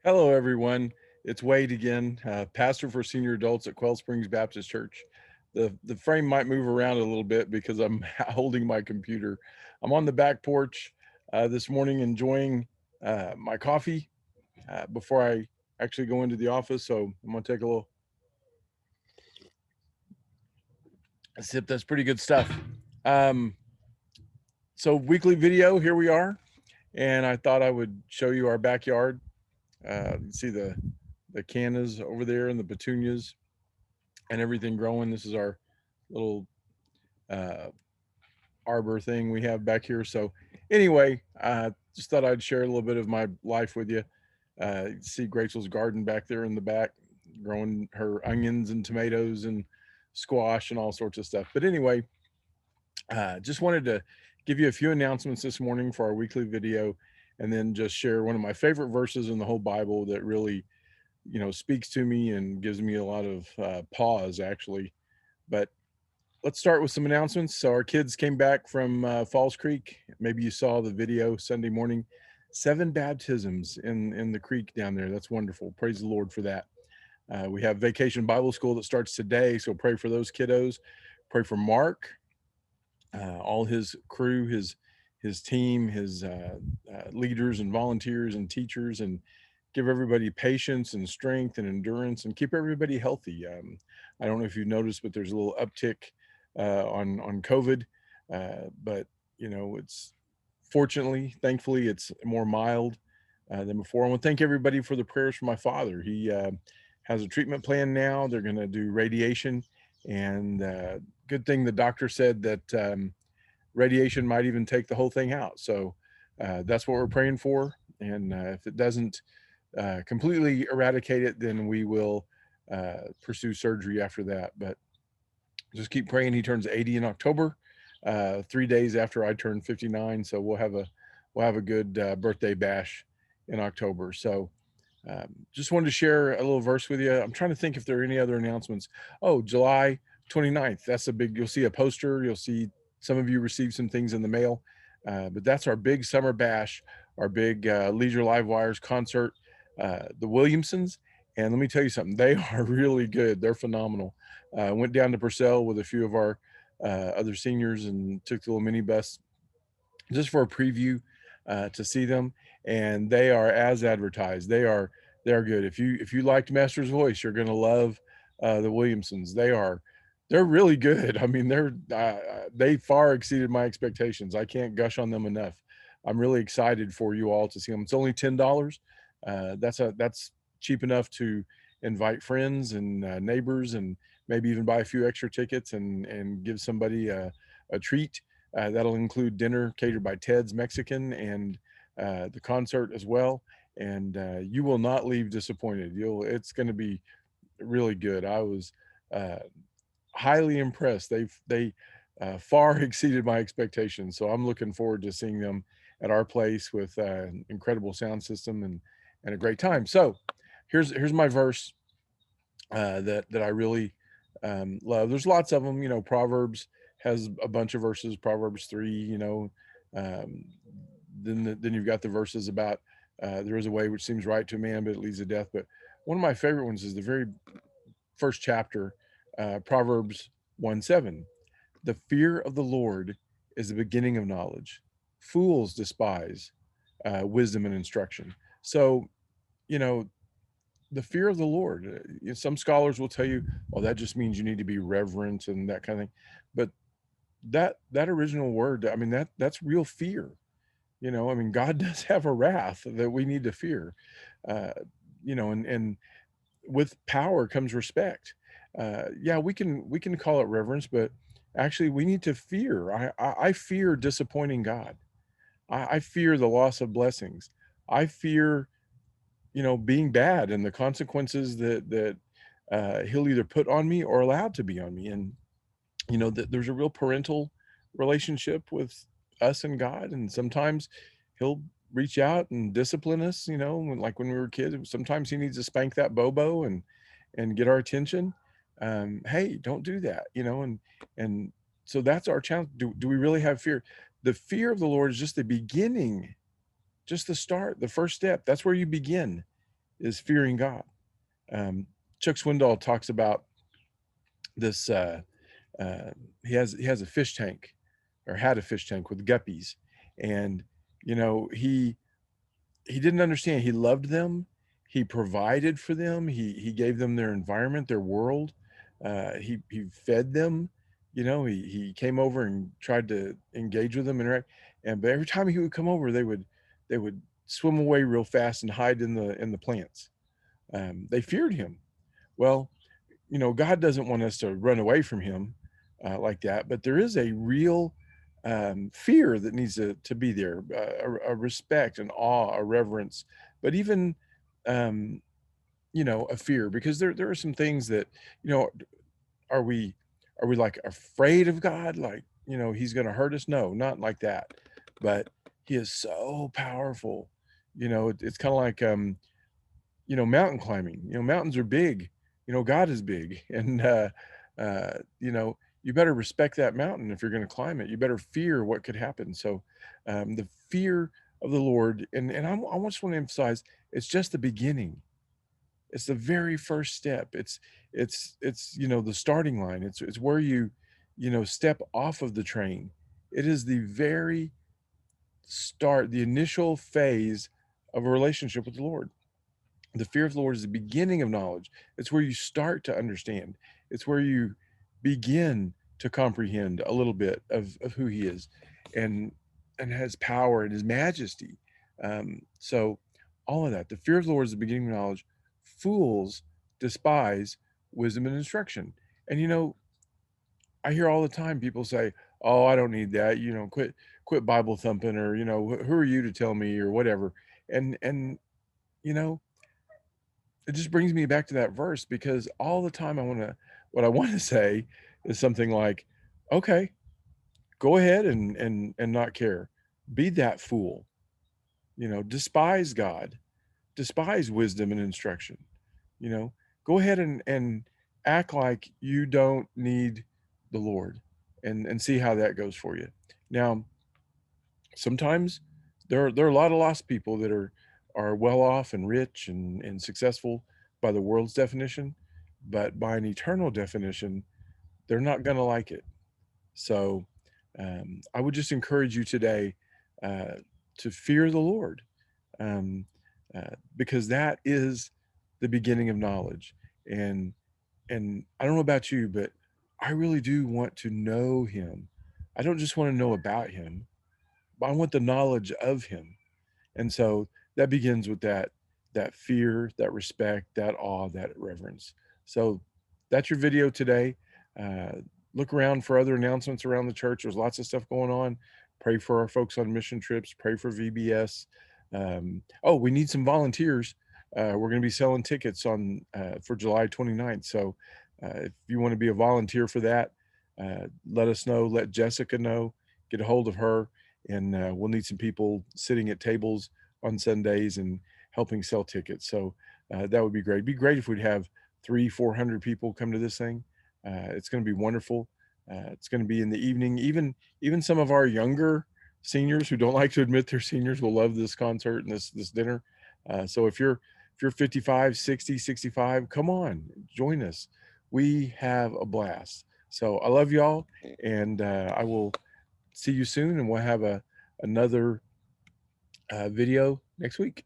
Hello, everyone. It's Wade again, pastor for senior adults at Quail Springs Baptist Church. The frame might move around a little bit because I'm holding my computer. I'm on the back porch this morning enjoying my coffee before I actually go into the office. So I'm going to take a little sip. That's pretty good stuff. Um, so weekly video, here we are. And I thought I would show you our backyard. See the cannas over there and the petunias and everything growing. This is our little uh, arbor thing we have back here. So anyway, just thought I'd share a little bit of my life with you. See Rachel's garden back there in the back, growing her onions and tomatoes and squash and all sorts of stuff. But anyway, just wanted to give you a few announcements this morning for our weekly video, and then just share one of my favorite verses in the whole Bible that really, speaks to me and gives me a lot of pause actually. But let's start with some announcements. So our kids came back from Falls Creek. Maybe you saw the video Sunday morning. 7 baptisms in the creek down there. That's wonderful. Praise the Lord for that. We have Vacation Bible School that starts today, so pray for those kiddos. Pray for Mark, all his crew, his team, his leaders and volunteers and teachers, and give everybody patience and strength and endurance, and keep everybody healthy. I don't know if you've noticed, but there's a little uptick on COVID, but it's fortunately, thankfully, it's more mild than before. I want to thank everybody for the prayers for my father. He has a treatment plan now. They're going to do radiation, and good thing the doctor said that radiation might even take the whole thing out. So that's what we're praying for. And if it doesn't completely eradicate it, then we will pursue surgery after that. But just keep praying. He turns 80 in October, 3 days after I turn 59. So we'll have a good birthday bash in October. So just wanted to share a little verse with you. I'm trying to think if there are any other announcements. Oh, July 29th. That's a big, you'll see a poster. You'll see some of you receive some things in the mail. But that's our big summer bash, our big Leisure Live Wires concert, the Williamsons. And let me tell you something, they are really good. They're phenomenal. Went down to Purcell with a few of our other seniors and took the little minibus just for a preview to see them, and they are as advertised. They are good. If you liked Master's Voice, you're going to love the Williamsons. They're really good. I mean, they far exceeded my expectations. I can't gush on them enough. I'm really excited for you all to see them. It's only $10. That's cheap enough to invite friends and neighbors, and maybe even buy a few extra tickets and give somebody a treat. That'll include dinner catered by Ted's Mexican, and the concert as well. And you will not leave disappointed. It's going to be really good. I was uh, highly impressed. They far exceeded my expectations. So I'm looking forward to seeing them at our place with incredible sound system and a great time. So here's my verse that I really love. There's lots of them. Proverbs has a bunch of verses. Proverbs 3. Um, then you've got the verses about there is a way which seems right to a man, but it leads to death. But one of my favorite ones is the very first chapter, Proverbs 1:7. The fear of the Lord is the beginning of knowledge. Fools despise wisdom and instruction. So, you know, the fear of the Lord. Some scholars will tell you, well, that just means you need to be reverent and that kind of thing. But that original word, I mean, that's real fear. I mean, God does have a wrath that we need to fear. Uh, and with power comes respect. Yeah, we can call it reverence, but actually we need to fear. I fear disappointing God. I fear the loss of blessings. I fear being bad and the consequences that he'll either put on me or allowed to be on me. And that there's a real parental relationship with us and God, and sometimes he'll reach out and discipline us. Like when we were kids, sometimes he needs to spank that bobo and get our attention. Hey, don't do that. And so that's our challenge. Do we really have fear? The fear of the Lord is just the beginning, just the start, the first step. That's where you begin. is fearing God. Um, Chuck Swindoll talks about this. Uh, he has a fish tank, or had a fish tank with guppies, and he didn't understand. He loved them. He provided for them. He gave them their environment, their world. He fed them. He came over and tried to engage with them, interact. But every time he would come over, they would swim away real fast and hide in the plants. They feared him. Well, God doesn't want us to run away from him like that, but there is a real fear that needs to be there, a respect, an awe, a reverence, but even, um, a fear, because there are some things that, you know, are we, are we like afraid of God? Like, he's going to hurt us? No, not like that. But he is so powerful. It's kind of like, mountain climbing. Mountains are big. God is big, and you better respect that mountain if you're going to climb it. You better fear what could happen. So, the fear of the Lord, and I just want to emphasize, it's just the beginning. It's the very first step. It's the starting line. It's where you step off of the train. It is the very start, the initial phase of a relationship with the Lord. The fear of the Lord is the beginning of knowledge. It's where you start to understand. It's where you begin to comprehend a little bit of who he is, and his power and his majesty. So all of that. The fear of the Lord is the beginning of knowledge. Fools despise wisdom and instruction. And I hear all the time people say, "Oh, I don't need that. Quit Bible thumping," or "Who are you to tell me?" or whatever. And you know, it just brings me back to that verse, because all the time what I want to say is something like, okay, go ahead and not care. Be that fool. Despise God, despise wisdom and instruction. You know, go ahead and act like you don't need the Lord, and see how that goes for you. Now, sometimes there are a lot of lost people that are well off and rich and successful by the world's definition, but by an eternal definition, they're not going to like it. So, I would just encourage you today, uh, to fear the Lord, um, because that is the beginning of knowledge. And I don't know about you, but I really do want to know Him. I don't just want to know about Him, but I want the knowledge of Him. And so that begins with that fear, that respect, that awe, that reverence. So that's your video today. Uh, Look around for other announcements around the church. There's lots of stuff going on. Pray for our folks on mission trips. Pray for VBS. Oh, we need some volunteers. We're going to be selling tickets on for July 29th. So if you want to be a volunteer for that, let us know. Let Jessica know. Get a hold of her, and we'll need some people sitting at tables on Sundays and helping sell tickets. So that would be great. It'd be great if we'd have 300-400 people come to this thing. It's going to be wonderful. It's going to be in the evening. Even some of our younger seniors who don't like to admit they're seniors will love this concert and this dinner. So if you're 55, 60, 65, come on, join us. We have a blast. So I love y'all, and I will see you soon, and we'll have another video next week.